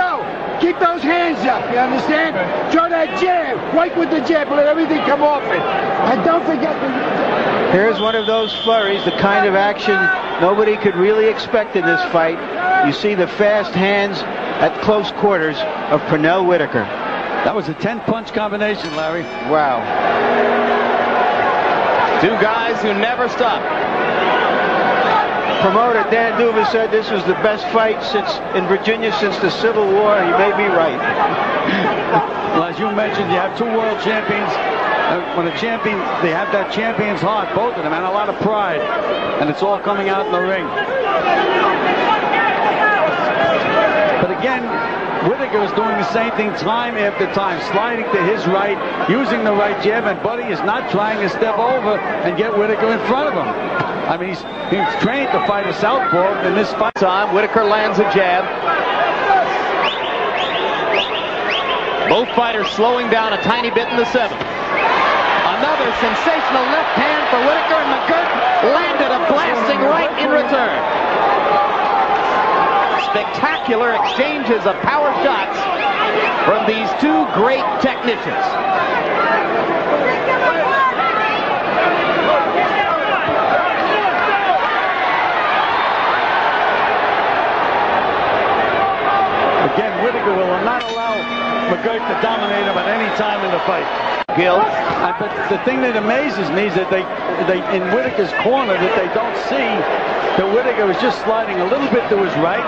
No! Keep those hands up, you understand? Throw that jab. Right with the jab. Let everything come off it. And don't forget the... Here's one of those flurries, the kind of action nobody could really expect in this fight. You see the fast hands at close quarters of Pernell Whitaker. That was a 10-punch combination, Larry. Wow. Two guys who never stop. Promoter Dan Duva said this was the best fight in Virginia since the Civil War. He may be right. Well, as you mentioned, you have two world champions. When a champion, they have that champion's heart, both of them, and a lot of pride. And it's all coming out in the ring. But again, Whitaker is doing the same thing time after time, sliding to his right, using the right jab, and Buddy is not trying to step over and get Whitaker in front of him. I mean, he's trained to fight a southpaw in this fight. Time, Whitaker lands a jab. Both fighters slowing down a tiny bit in the seventh. Another sensational left hand for Whitaker, and McGirt landed a blasting right in return. Spectacular exchanges of power shots from these two great technicians. Again, Whitaker will not allow McGirt to dominate him at any time in the fight. Gil. But the thing that amazes me is that they in Whitaker's corner, that they don't see that Whitaker is just sliding a little bit to his right.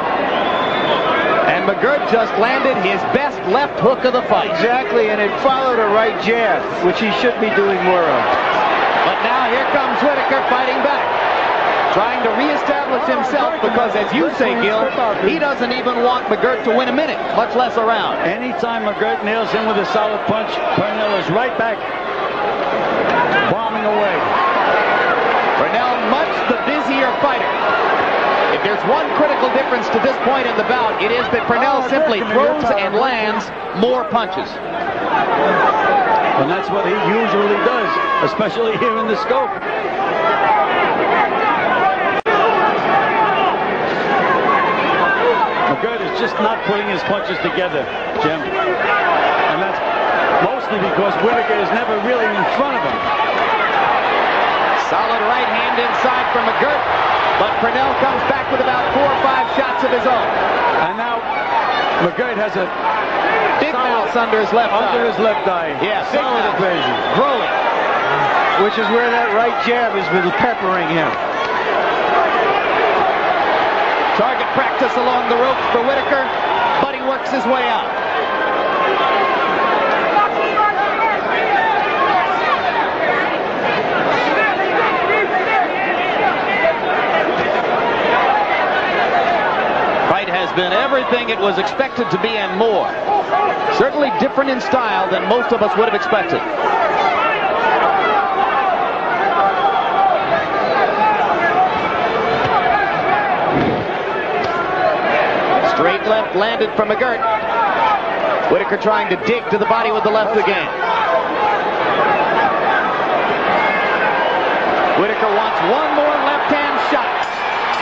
And McGirt just landed his best left hook of the fight. Exactly, and it followed a right jab, which he should be doing more of. But now here comes Whitaker fighting back, trying to reestablish himself, because as you say, Gil, he doesn't even want McGirt to win a minute, much less a round. Anytime McGirt nails him with a solid punch, Pernell is right back, bombing away. Pernell, much the busier fighter. If there's one critical difference to this point in the bout, it is that Pernell simply throws and lands more punches. And that's what he usually does, especially here in the scope. McGirt is just not putting his punches together, Jim. And that's mostly because Whitaker is never really in front of him. Solid right hand inside from McGirt, but Pernell comes back with about 4 or 5 shots of his own. And now McGirt has a big mouse under his left eye. Under his left eye. Yeah, solid evasion. Growing. Which is where that right jab has been peppering him. Target practice along the ropes for Whitaker, but he works his way out. Fight has been everything it was expected to be and more. Certainly different in style than most of us would have expected. Straight left landed from McGirt. Whitaker trying to dig to the body with the left again. Whitaker wants one more left-hand shot.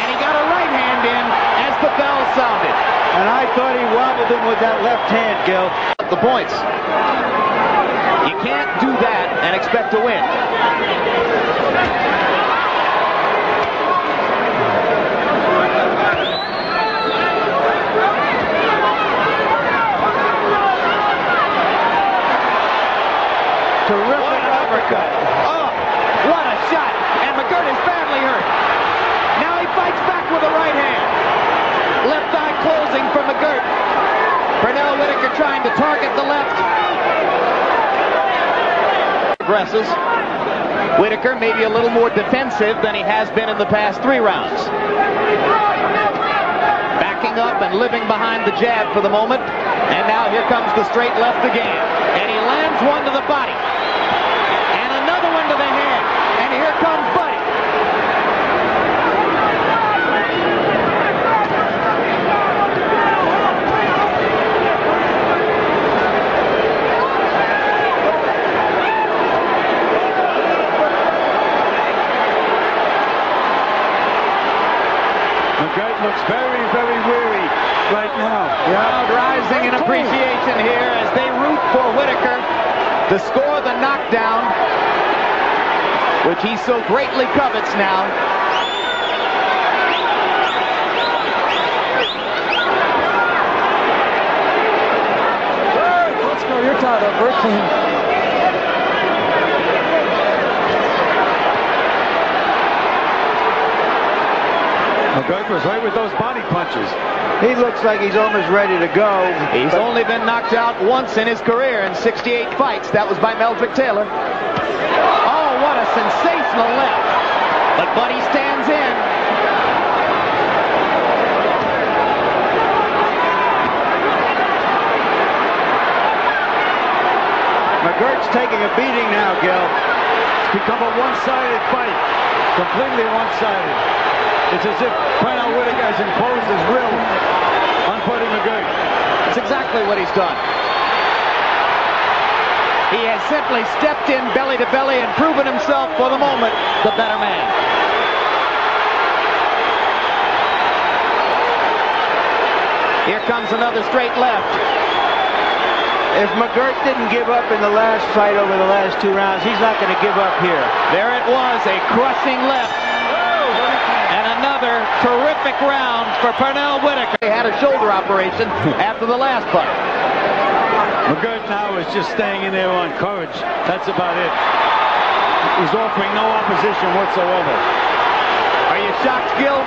And he got a right hand in as the bell sounded. And I thought he wobbled him with that left hand, Gil. The points. You can't do that and expect to win. Terrific uppercut. Oh, what a shot. And McGirt is badly hurt. Now he fights back with a right hand. Left eye closing for McGirt. Pernell Whitaker trying to target the left. Aggressive. Whitaker maybe a little more defensive than he has been in the past 3 rounds. Backing up and living behind the jab for the moment. And now here comes the straight left again. And he lands one to the body. And another one to the head. And here comes Buddy. McGirt looks very, very weary right now. Crowd rising. appreciation here as they root for Whitaker to score the knockdown, which he so greatly covets now. Let's go. You're tied up. Very clean. McGirt was right with those body punches. He looks like he's almost ready to go. He's only been knocked out once in his career in 68 fights. That was by Meldrick Taylor. Oh, what a sensational left. But Buddy stands in. McGirt's taking a beating now, Gil. It's become a one-sided fight. Completely one-sided. It's as if Pernell Whitaker has imposed his will on Buddy McGirt. That's exactly what he's done. He has simply stepped in belly to belly and proven himself, for the moment, the better man. Here comes another straight left. If McGirt didn't give up in the last fight over the last 2 rounds, he's not going to give up here. There it was, a crushing left. And another terrific round for Pernell Whitaker. He had a shoulder operation after the last fight. McGirt now is just staying in there on courage. That's about it. He's offering no opposition whatsoever. Are you shocked, Gil?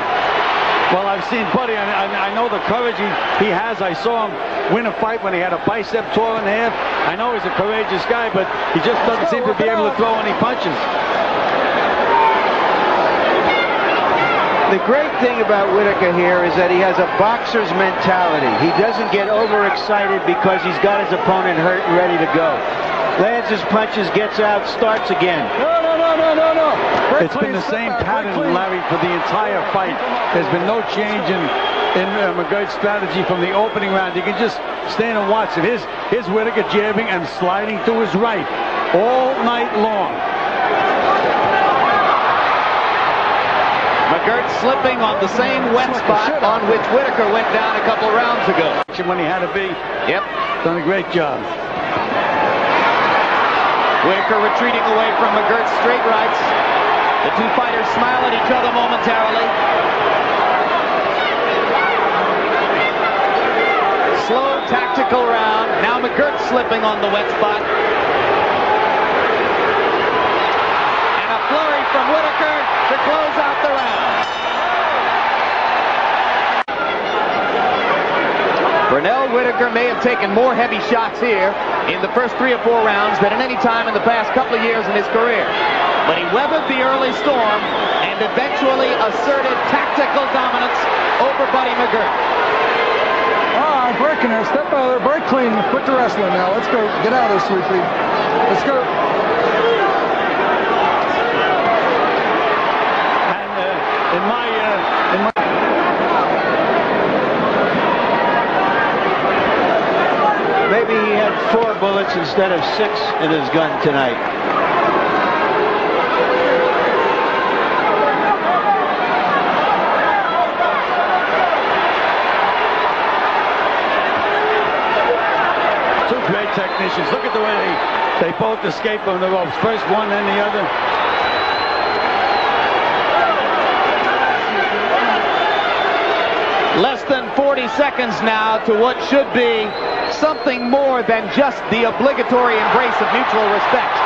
Well, I've seen Buddy. I know the courage he has. I saw him win a fight when he had a bicep torn in half. I know he's a courageous guy, but he just doesn't seem to be able to throw any punches. The great thing about Whitaker here is that he has a boxer's mentality. He doesn't get overexcited because he's got his opponent hurt and ready to go. Lands his punches, gets out, starts again. No. It's been the same pattern, Larry, for the entire fight. There's been no change in McGirt's strategy from the opening round. You can just stand and watch it. Here's Whitaker jabbing and sliding to his right all night long. McGirt slipping on the same wet spot on which Whitaker went down a couple rounds ago. When he had to be. Yep. Done a great job. Whitaker retreating away from McGirt's straight rights. The two fighters smile at each other momentarily. Slow, tactical round. Now McGirt slipping on the wet spot. And a flurry from Whitaker to close out the round. Pernell Whitaker may have taken more heavy shots here in the first 3 or 4 rounds than at any time in the past couple of years in his career. But he weathered the early storm and eventually asserted tactical dominance over Buddy McGirt. I'm breaking there. Step out of there. Very clean. Quit the wrestling now. Let's go. Get out of there, sweet pea. Let's go. And in my Maybe he had 4 bullets instead of 6 in his gun tonight. Two great technicians. Look at the way they both escape from the ropes. First one, then the other. Less than 40 seconds now to what should be something more than just the obligatory embrace of mutual respect.